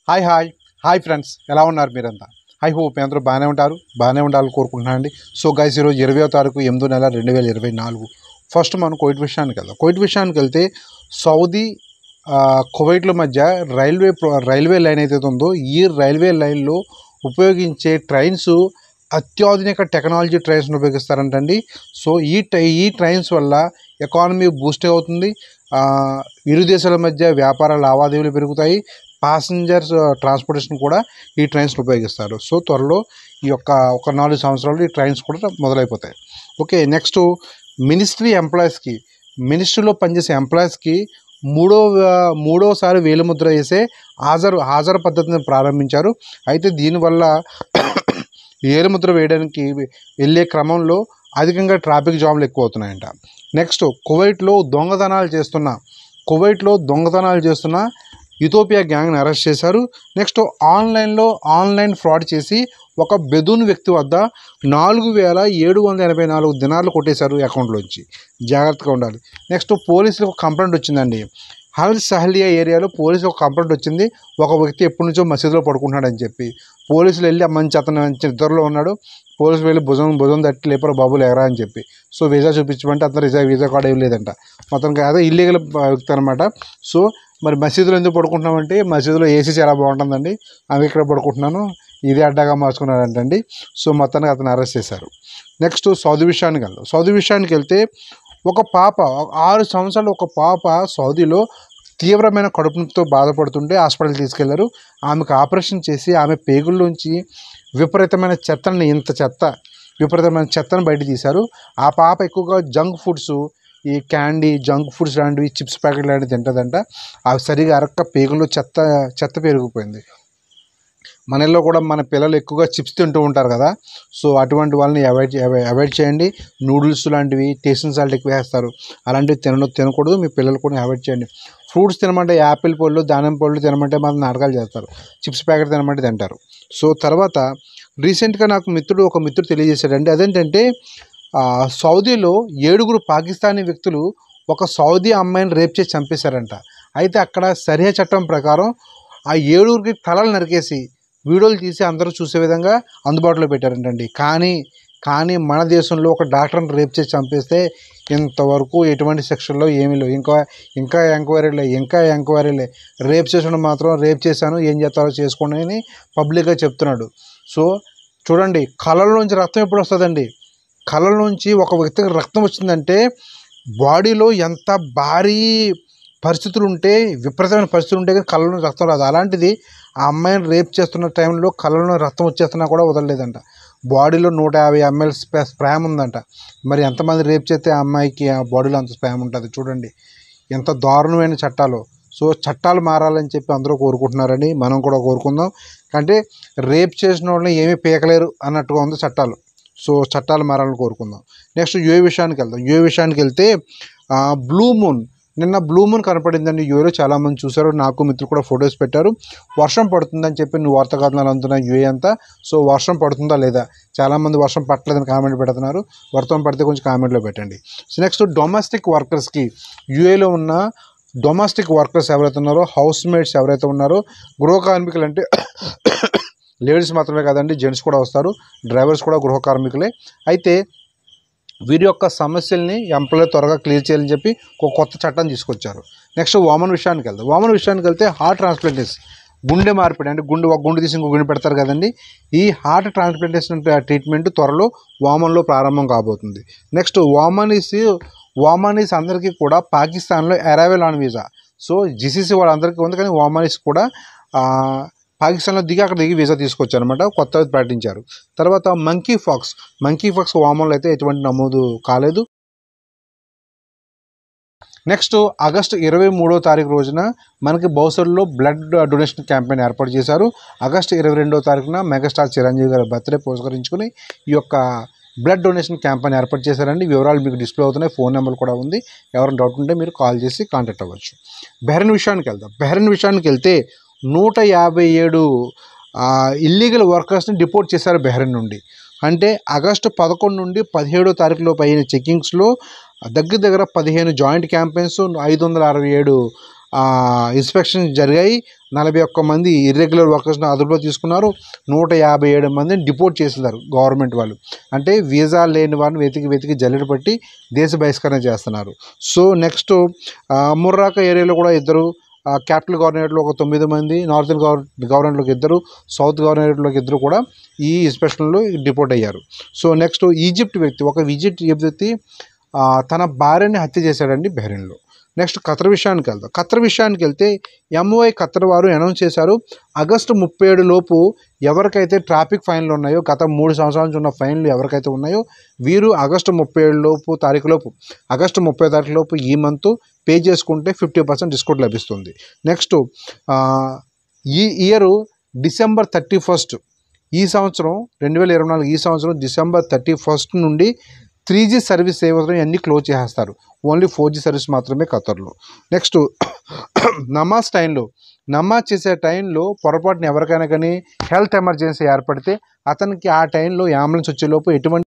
Hi hi hi friends, ఎలా ఉన్నారు మీరంతా? ఐ హోప్ మీ అందరూ బాగానే ఉండాలని కోరుకుంటున్నాను అండి. సో గైస్, ఈరోజు 20వ తారీఖు 8వ నెల 2024. ఫస్ట్ మనం కోవిడ్ విషయానికి వెళ్తే సౌదీ కువైట్ల మధ్య రైల్వే లైన్ ఏదైతే ఉందో, ఈ రైల్వే లైన్లో ఉపయోగించే ట్రైన్స్ అత్యాధునిక టెక్నాలజీ ట్రైన్స్ని ఉపయోగిస్తారంటండి. సో ఈ ట్రైన్స్ వల్ల ఎకానమీ బూస్ట్ అవుతుంది. ఇరు దేశాల మధ్య వ్యాపార లావాదేవీలు పెరుగుతాయి. ప్యాసింజర్స్ ట్రాన్స్పోర్టేషన్ కూడా ఈ ట్రైన్స్ని ఉపయోగిస్తారు. సో త్వరలో ఒక 4 సంవత్సరాలు ఈ ట్రైన్స్ కూడా మొదలైపోతాయి. ఓకే, నెక్స్ట్ మినిస్ట్రీలో పనిచేసే ఎంప్లాయీస్కి మూడోసారి వేలిముద్ర వేసే హాజరు పద్ధతిని ప్రారంభించారు. అయితే దీనివల్ల వేలిముద్ర వేయడానికి వెళ్ళే క్రమంలో అధికంగా ట్రాఫిక్ జామ్లు ఎక్కువ అవుతున్నాయంట. నెక్స్ట్, కువైట్లో దొంగతనాలు చేస్తున్న ఇథియోపియా గ్యాంగ్ని అరెస్ట్ చేశారు. నెక్స్ట్, ఆన్లైన్ ఫ్రాడ్ చేసి ఒక బెదూన్ వ్యక్తి వద్ద 4,784 దినార్లు కొట్టేశారు అకౌంట్లోంచి. జాగ్రత్తగా ఉండాలి. నెక్స్ట్, పోలీసులకు కంప్లైంట్ వచ్చిందండి. హల్ సహలియా ఏరియాలో పోలీసులకు కంప్లైంట్ వచ్చింది. ఒక వ్యక్తి ఎప్పటి నుంచో మసీదులో పడుకుంటున్నాడని చెప్పి పోలీసులు వెళ్ళి అతను నిద్రలో ఉన్నాడు. పోలీసులు వెళ్ళి భుజం తట్టి లేపరు బాబులు ఎగరా అని చెప్పి. సో వీసా చూపించమంటే అతను వీసా కార్డు ఏం లేదంట. మొత్తానికి అదే ఇల్లీగల్ వ్యక్తి అనమాట. సో మరి మసీదులో ఎందుకు పడుకుంటున్నామంటే, మసీదులో ఏసీ చాలా బాగుంటుందండి, అవి ఇక్కడ పడుకుంటున్నాను, ఇది అడ్డాగా మార్చుకున్నారంటండి. సో మొత్తానికి అతను అరెస్ట్ చేశారు. నెక్స్ట్, సౌదీ విషయానికి వెళ్తే ఒక పాప 6 సంవత్సరాలు ఒక పాప సౌదీలో తీవ్రమైన కడుపు నొప్పితో బాధపడుతుంటే హాస్పిటల్కి తీసుకెళ్లారు. ఆమెకు ఆపరేషన్ చేసి ఆమె పేగుల్లోంచి విపరీతమైన చెత్తను బయట తీశారు. ఆ పాప ఎక్కువగా ఈ జంక్ ఫుడ్స్ లాంటివి, చిప్స్ ప్యాకెట్ లాంటివి తింటుందంట. అవి సరిగా అరక్క పేగుల్లో చెత్త పెరిగిపోయింది. మనలో కూడా మన పిల్లలు ఎక్కువగా చిప్స్ తింటూ ఉంటారు కదా. సో అటువంటి వాళ్ళని అవాయిడ్ చేయండి. నూడిల్స్ లాంటివి టేస్టింగ్ సాల్ట్ ఎక్కువ వేస్తారు, అలాంటివి తినకూడదు. మీ పిల్లలు కూడా అవాయిడ్ చేయండి. ఫ్రూట్స్ తినమంటే యాపిల్ పళ్ళు, దానిమ్మ పళ్ళు తినమంటే మాత్రం నాటకాలు చేస్తారు. చిప్స్ ప్యాకెట్ తినమంటే తింటారు. సో తర్వాత రీసెంట్గా నాకు ఒక మిత్రుడు తెలియజేశాడండి. అదేంటంటే, సౌదీలో 7 పాకిస్తానీ వ్యక్తులు ఒక సౌదీ అమ్మాయిని రేప్ చేసి చంపేశారంట. అయితే అక్కడ సరియా చట్టం ప్రకారం ఆ 7 తలలు నరికేసి వీడియోలు తీసి అందరూ చూసే విధంగా అందుబాటులో పెట్టారంటండి. కానీ మన దేశంలో ఒక డాక్టర్ని రేప్ చేసి చంపేస్తే ఇంతవరకు ఎటువంటి సెక్షన్లో ఏమీ లేవు. ఇంకా ఎంక్వైరీలే. రేప్ చేసిన మాత్రం రేప్ చేశాను, ఏం చేస్తారో చేసుకోండి అని పబ్లిక్గా చెప్తున్నాడు. సో చూడండి, కళ్ళలోంచి రక్తం ఎప్పుడు వస్తుందండి? కళ్ళలోంచి ఒక వ్యక్తికి రక్తం వచ్చిందంటే బాడీలో ఎంత భారీ విపరీతమైన పరిస్థితులు ఉంటే కానీ కళ్ళలో రక్తం రాదు. అలాంటిది ఆ అమ్మాయిని రేప్ చేస్తున్న టైంలో కళ్ళలో రక్తం వచ్చేస్తున్నా కూడా వదలలేదంట. బాడీలో 150 ml స్పామ్ ఉందంట. మరి ఎంతమంది రేప్ చేస్తే ఆ అమ్మాయికి ఆ బాడీలో అంత స్పామ్ ఉంటుంది? చూడండి ఎంత దారుణమైన చట్టాలు. సో చట్టాలు మారాలని చెప్పి అందరూ కోరుకుంటున్నారని మనం కూడా కోరుకుందాం. అంటే రేప్ చేసిన వాళ్ళని ఏమీ పీకలేరు అన్నట్టుగా ఉంది చట్టాలు. సో చట్టాలు మారాలని కోరుకుందాం. నెక్స్ట్, యూఏ విషయానికి వెళ్తే నిన్న బ్లూ మూన్ కనపడిందండి యూఏలో. చాలామంది చూశారు, నాకు మిత్రులు కూడా ఫొటోస్ పెట్టారు. వర్షం పడుతుందని చెప్పి వార్తా కథనాలు అందుతున్నాయి యూఏ అంతా. సో వర్షం పడుతుందా లేదా? చాలామంది వర్షం పట్టలేదని కామెంట్ పెడుతున్నారు. వర్షం పడితే కొంచెం కామెంట్లో పెట్టండి. సో నెక్స్ట్, డొమెస్టిక్ వర్కర్స్కి యూఏలో ఉన్న డొమెస్టిక్ వర్కర్స్ ఎవరైతే ఉన్నారో, హౌస్ మేట్స్ ఎవరైతే ఉన్నారో, గృహ కార్మికులు అంటే లేడీస్ మాత్రమే కాదండి, జెంట్స్ కూడా వస్తారు, డ్రైవర్స్ కూడా గృహ కార్మికులే. అయితే వీరి యొక్క సమస్యల్ని ఎంప్లాయర్ త్వరగా క్లియర్ చేయాలని చెప్పి ఒక కొత్త చట్టం తీసుకొచ్చారు. నెక్స్ట్, వామన్ విషయానికి వెళ్తే హార్ట్ ట్రాన్స్ప్లాంటేషన్, గుండె మార్పిడి, అంటే ఒక గుండె తీసి ఇంకో గుండె పెడతారు కదండి. ఈ హార్ట్ ట్రాన్స్ప్లాంటేషన్ ట్రీట్మెంట్ త్వరలో వామన్లో ప్రారంభం కాబోతుంది. నెక్స్ట్, వామనీస్ అందరికీ కూడా పాకిస్తాన్లో arrival on visa. So GCC వాళ్ళందరికీ ఉంది, కానీ వామనీస్ కూడా పాకిస్తాన్లో అక్కడ దిగి వీసా తీసుకొచ్చారనమాట, కొత్తగా ప్రకటించారు. తర్వాత మంకీ ఫాక్స్ వామన్లో అయితే ఎటువంటి నమోదు కాలేదు. నెక్స్ట్, ఆగస్టు 23వ తారీఖు రోజున మనకి బౌసర్లో బ్లడ్ డొనేషన్ క్యాంపెయిన్ ఏర్పాటు చేశారు. ఆగస్టు 22వ తారీఖున మెగాస్టార్ చిరంజీవి గారి బర్త్డే పురస్కరించుకుని ఈ యొక్క బ్లడ్ డొనేషన్ క్యాంపెయిన్ ఏర్పాటు చేశారండి. వివరాలు మీకు డిస్ప్లే అవుతున్నాయి, ఫోన్ నెంబర్ కూడా ఉంది. ఎవరైనా డౌట్ ఉంటే మీరు కాల్ చేసి కాంటాక్ట్ అవ్వచ్చు. బహ్రెయిన్ విషయానికి వెళ్తే 157 ఇల్లీగల్ వర్కర్స్ని డిపోర్ట్ చేశారు బహ్రెయిన్ నుండి. అంటే ఆగస్టు 11 నుండి 17వ తారీఖులోపు అయిన చెక్కింగ్స్లో దగ్గర 15 జాయింట్ క్యాంపెయిన్స్, 567 ఇన్స్పెక్షన్ జరిగాయి. 41 మంది ఇర్రెగ్యులర్ వర్కర్స్ని అదుపులో తీసుకున్నారు. 157 మందిని డిపోర్ట్ చేస్తున్నారు గవర్నమెంట్ వాళ్ళు. అంటే వీసా లేని వారిని వెతికి జల్లెడ పట్టి దేశ బహిష్కరణ చేస్తున్నారు. సో నెక్స్ట్ ముర్రాక ఏరియాలో కూడా ఇద్దరు, క్యాపిటల్ గవర్నరేట్లో ఒక 9 మంది, నార్థన్ గవర్నరేట్లోకి 2, సౌత్ గవర్నరేట్లోకి 2 కూడా ఈ ఇన్స్పెక్షన్లో డిపోర్ట్ అయ్యారు. సో నెక్స్ట్ ఈజిప్ట్ వ్యక్తి తన భార్యని హత్య చేశాడండి బహ్రెయిన్లో. నెక్స్ట్ ఖతర్ విషయానికి వెళ్తే ఎంఓఐ ఖతర్ వారు అనౌన్స్ చేశారు, ఆగస్టు 37 లోపు ఎవరికైతే ట్రాఫిక్ ఫైన్లు ఉన్నాయో, గత 3 సంవత్సరాల నుంచి ఉన్న ఫైన్లు ఎవరికైతే ఉన్నాయో వీరు ఆగస్టు 30 తారీఖు లోపు ఈ మంత్ పే చేసుకుంటే 50% డిస్కౌంట్ లభిస్తుంది. నెక్స్ట్ ఈ ఇయర్ డిసెంబర్ 31 ఈ సంవత్సరం 2024 ఈ సంవత్సరం డిసెంబర్ 31 నుండి 3G సర్వీస్ సేవలు అన్నీ క్లోజ్ చేసేస్తారు. ఓన్లీ 4G సర్వీస్ మాత్రమే ఖతర్లో. నెక్స్ట్ నమాజ్ చేసే టైంలో పొరపాటున ఎవరికైనా కానీ హెల్త్ ఎమర్జెన్సీ ఏర్పడితే అతనికి ఆ టైంలో అంబులెన్స్ వచ్చేలోపు ఎటువంటి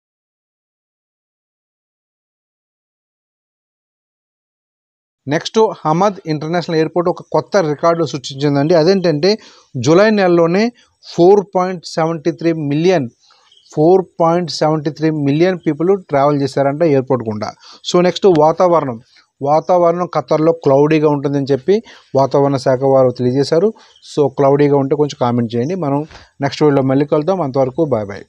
నెక్స్ట్ హమద్ ఇంటర్నేషనల్ ఎయిర్పోర్ట్ ఒక కొత్త రికార్డు సృష్టించిందండి. అదేంటంటే జూలై నెలలోనే 4.73 మిలియన్ పీపుల్ ట్రావెల్ చేశారంట ఎయిర్పోర్ట్ గుండా. సో నెక్స్ట్ వాతావరణం ఖతర్లో క్లౌడీగా ఉంటుందని చెప్పి వాతావరణ శాఖ వారు తెలియజేశారు. సో క్లౌడీగా ఉంటే కొంచెం కామెంట్ చేయండి. మనం నెక్స్ట్ వీడియోలో మళ్ళీ కలుద్దాం. అంతవరకు బాయ్.